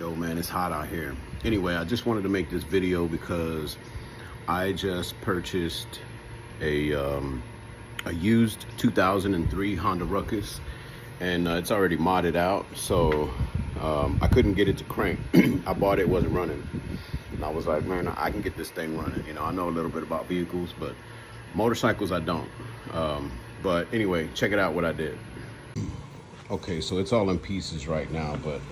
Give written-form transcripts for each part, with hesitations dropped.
Yo man, it's hot out here. Anyway, I just wanted to make this video because I just purchased a used 2003 Honda Ruckus, and it's already modded out, so I couldn't get it to crank. I bought it, wasn't running, and I was like, man, I can get this thing running. You know, I know a little bit about vehicles, but motorcycles I don't. But anyway, check it out what I did. Okay, so it's all in pieces right now, but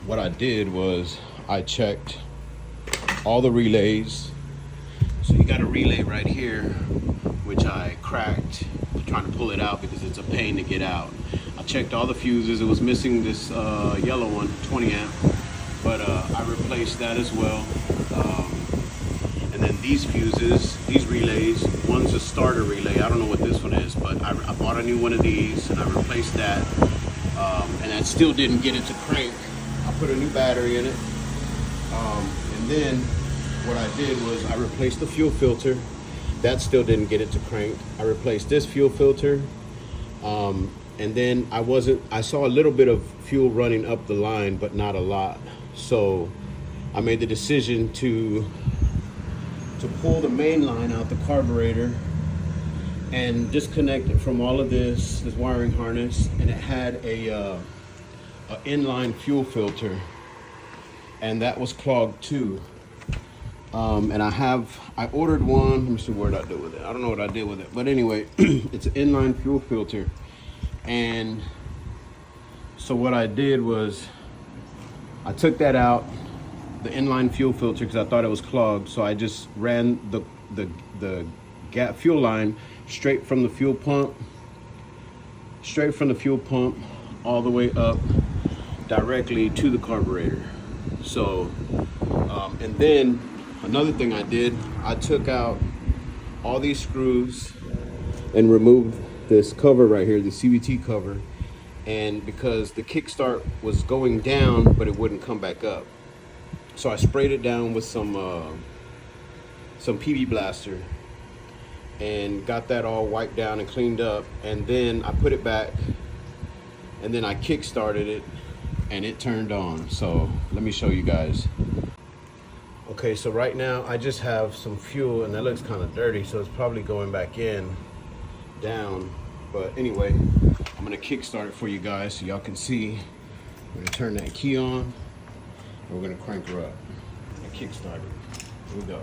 what I did was I checked all the relays. So you got a relay right here, which I cracked trying to pull it out because it's a pain to get out. I checked all the fuses. It was missing this yellow one, 20 amp, but I replaced that as well. And then these fuses, these relays, one's a starter relay. I don't know what this one is, but I bought a new one of these and I replaced that. And that still didn't get it to crank. I put a new battery in it. And then what I did was I replaced the fuel filter. That still didn't get it to crank. I replaced this fuel filter. And then I saw a little bit of fuel running up the line, but not a lot. So I made the decision to pull the main line out the carburetor and disconnect it from all of this wiring harness, and it had a inline fuel filter, and that was clogged too. And I ordered one. Let me see what I did with it. I don't know what I did with it, but anyway, it's an inline fuel filter. And so what I did was I took that out, the inline fuel filter, because I thought it was clogged. So I just ran the fuel line straight from the fuel pump all the way up directly to the carburetor. So and then another thing I did, I took out all these screws and removed this cover right here, the CVT cover, and because the kickstart was going down but it wouldn't come back up, so I sprayed it down with some PB Blaster and got that all wiped down and cleaned up, and then I put it back and then I kick-started it and it turned on. So let me show you guys. Okay, so right now I just have some fuel and that looks kind of dirty, so it's probably going back in down. But anyway, I'm gonna kickstart it for you guys so y'all can see. We're gonna turn that key on and we're gonna crank her up and kickstart it. Here we go.